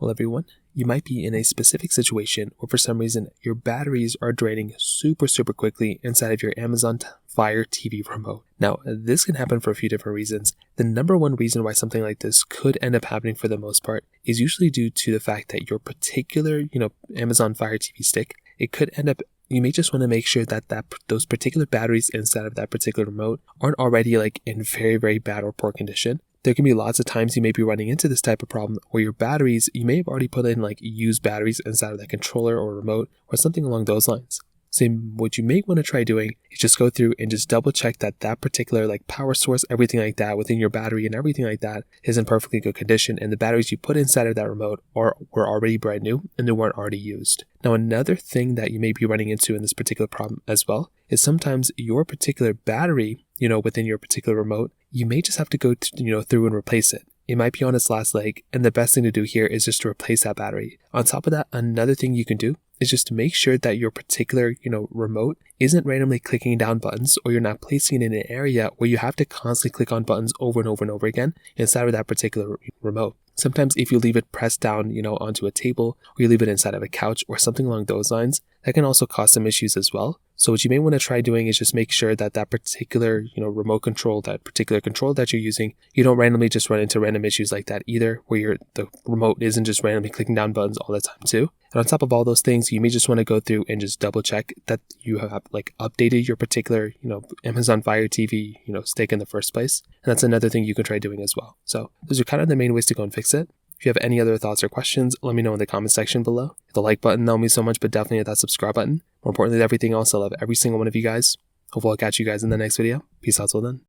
Well, everyone, you might be in a specific situation where for some reason your batteries are draining super quickly inside of your Amazon Fire TV remote. Now, this can happen for a few different reasons. The number one reason why something like this could end up happening for the most part is usually due to the fact that your particular, Amazon Fire TV stick, it could end up, you may just want to make sure that those particular batteries inside of that particular remote aren't already in very bad or poor condition. There can be lots of times you may be running into this type of problem where your batteries, you may have already put in used batteries inside of that controller or remote or something along those lines. So what you may want to try doing is just go through and just double check that particular power source, everything like that within your battery and everything like that is in perfectly good condition, and the batteries you put inside of that remote were already brand new and they weren't already used. Now, another thing that you may be running into in this particular problem as well is sometimes your particular battery, within your particular remote, you may just have to go through and replace it. It might be on its last leg, and the best thing to do here is just to replace that battery. On top of that, another thing you can do is just to make sure that your particular, remote isn't randomly clicking down buttons, or you're not placing it in an area where you have to constantly click on buttons over and over and over again inside of that particular remote. Sometimes if you leave it pressed down, onto a table, or you leave it inside of a couch or something along those lines, that can also cause some issues as well. So what you may want to try doing is just make sure that particular, remote control, that particular control that you're using, you don't randomly just run into random issues like that either, where the remote isn't just randomly clicking down buttons all the time too. And on top of all those things, you may just want to go through and just double check that you have updated your particular, Amazon Fire TV, stick in the first place. And that's another thing you can try doing as well. So those are kind of the main ways to go and fix it. If you have any other thoughts or questions, let me know in the comment section below. Hit the like button, that'll mean so much, but definitely hit that subscribe button. More importantly than everything else, I love every single one of you guys. Hopefully I'll catch you guys in the next video. Peace out till then.